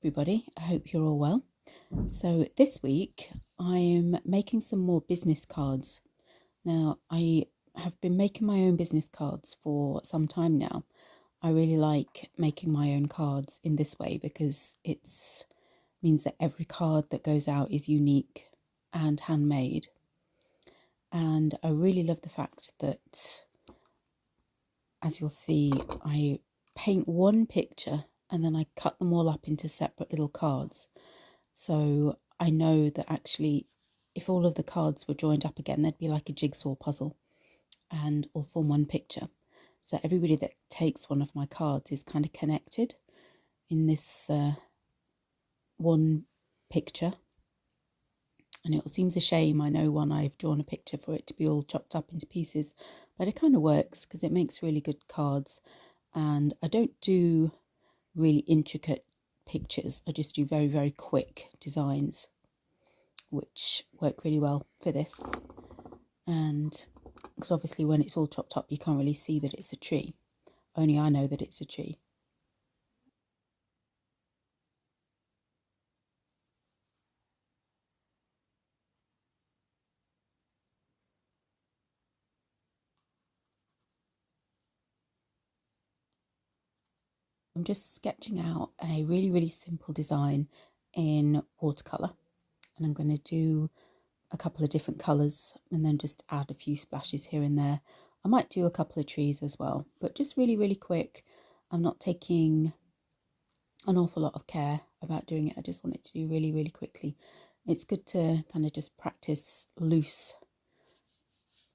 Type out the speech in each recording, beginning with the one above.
everybody. I hope you're all well. So, this week I'm making some more business cards. Now, I have been making my own business cards for some time now. I really like making my own cards in this way because it means that every card that goes out is unique and handmade. And I really love the fact that, as you'll see, I paint one picture and then I cut them all up into separate little cards. So I know that actually, if all of the cards were joined up again, they'd be like a jigsaw puzzle and all form one picture. So everybody that takes one of my cards is kind of connected in this one picture. And it seems a shame, I know, when I've drawn a picture for it to be all chopped up into pieces, but it kind of works because it makes really good cards. And I don't do really intricate pictures, I just do very, very quick designs, which work really well for this. And because obviously when it's all chopped up, you can't really see that it's a tree. Only I know that it's a tree. I'm just sketching out a really, really simple design in watercolour. And I'm going to do a couple of different colours and then just add a few splashes here and there. I might do a couple of trees as well, but just really, really quick. I'm not taking an awful lot of care about doing it. I just want it to do really, really quickly. It's good to kind of just practice loose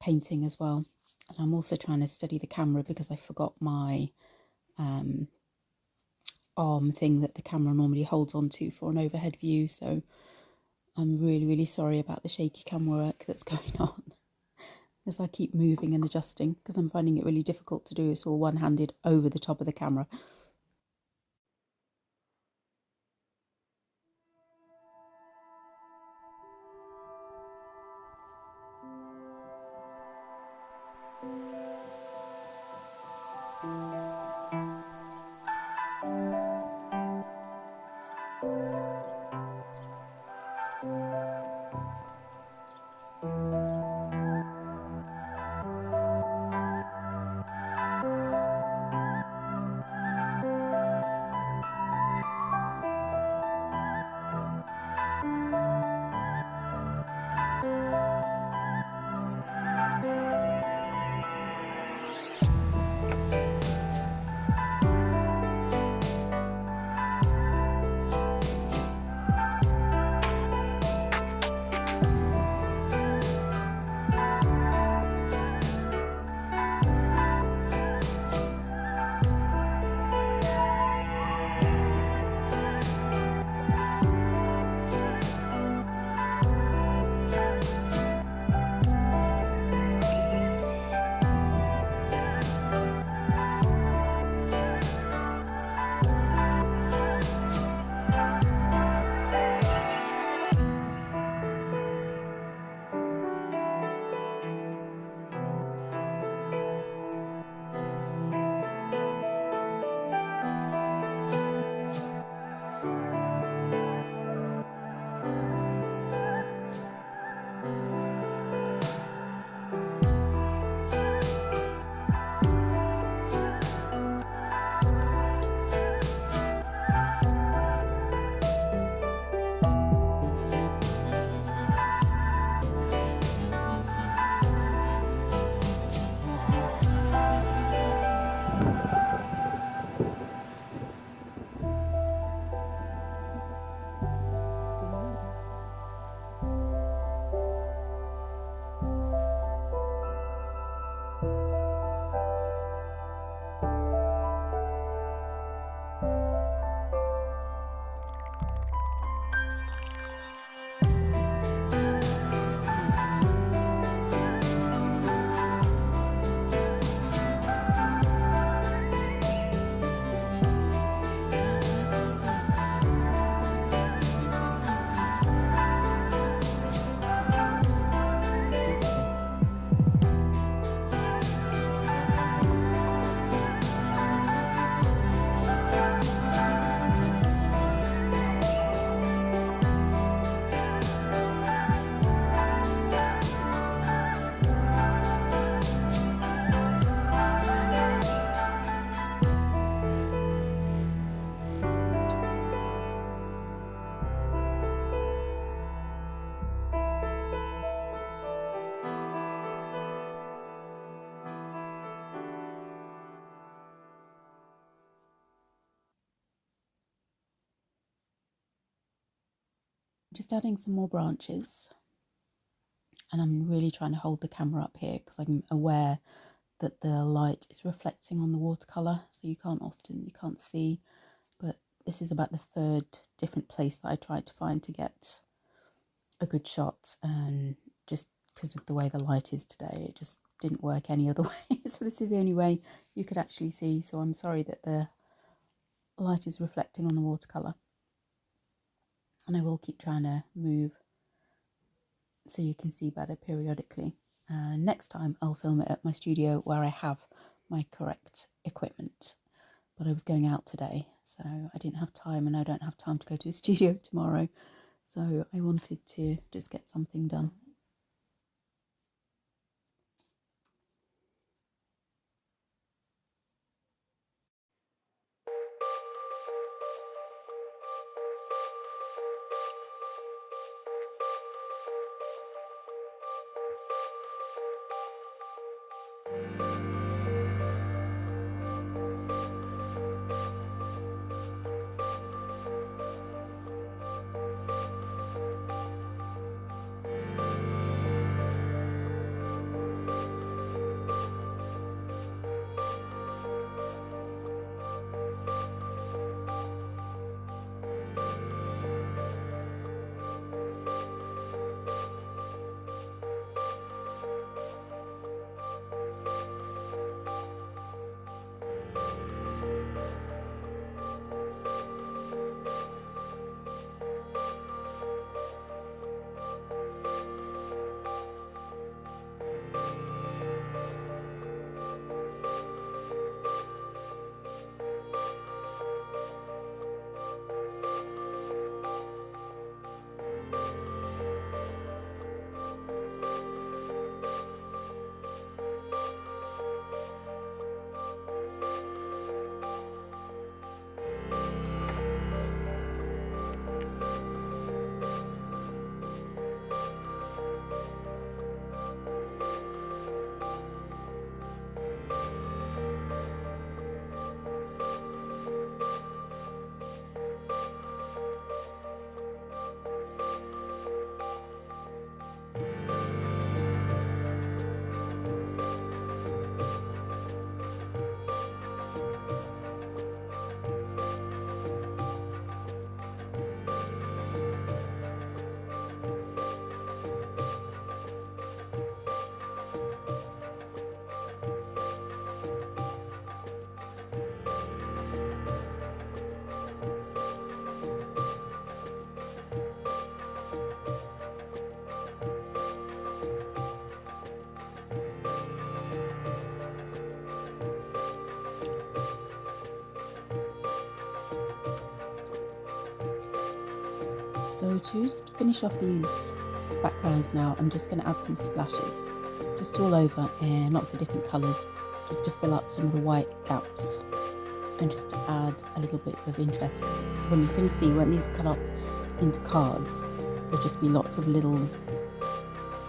painting as well. And I'm also trying to steady the camera because I forgot my arm thing that the camera normally holds onto for an overhead view. So I'm really, really sorry about the shaky camera work that's going on as I keep moving and adjusting because I'm finding it really difficult to do. It's all one-handed over the top of the camera. Just adding some more branches, and I'm really trying to hold the camera up here because I'm aware that the light is reflecting on the watercolour, so you can't see, but this is about the third different place that I tried to find to get a good shot, and just because of the way the light is today, it just didn't work any other way. So this is the only way you could actually see, so I'm sorry that the light is reflecting on the watercolour, and I will keep trying to move so you can see better periodically. Next time I'll film it at my studio where I have my correct equipment, but I was going out today, so I didn't have time, and I don't have time to go to the studio tomorrow, so I wanted to just get something done. So to just finish off these backgrounds now, I'm just going to add some splashes, just all over in lots of different colours, just to fill up some of the white gaps and just to add a little bit of interest. Because when you're going to see, when these are cut up into cards, there'll just be lots of little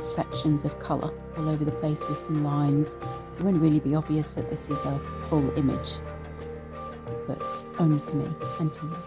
sections of colour all over the place with some lines. It won't really be obvious that this is a full image, but only to me and to you.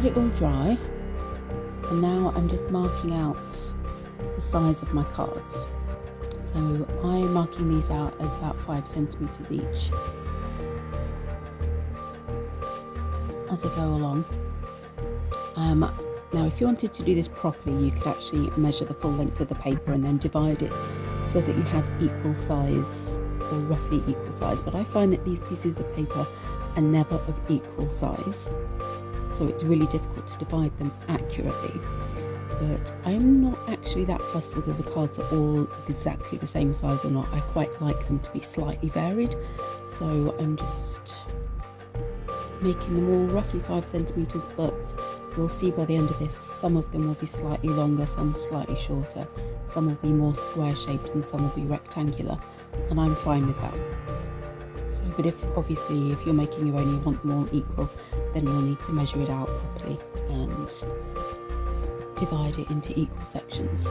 Let it all dry, and now I'm just marking out the size of my cards. So I'm marking these out as about 5 centimetres each as I go along. Now, if you wanted to do this properly, you could actually measure the full length of the paper and then divide it so that you had equal size, or roughly equal size. But I find that these pieces of paper are never of equal size, so it's really difficult to divide them accurately. But I'm not actually that fussed whether the cards are all exactly the same size or not. I quite like them to be slightly varied, so I'm just making them all roughly 5 centimetres, but you'll see by the end of this, some of them will be slightly longer, some slightly shorter, some will be more square shaped and some will be rectangular, and I'm fine with that. So, but if you're making your own, you want them all equal, then you'll need to measure it out properly and divide it into equal sections.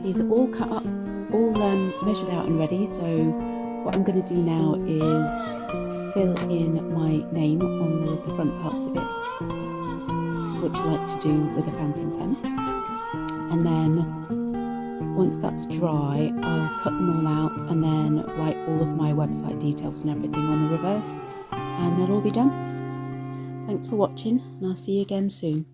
These are all cut up, all measured out and ready, so what I'm going to do now is fill in my name on all of the front parts of it, which I like to do with a fountain pen. And then once that's dry, I'll cut them all out and then write all of my website details and everything on the reverse, and they'll all be done. Thanks for watching, and I'll see you again soon.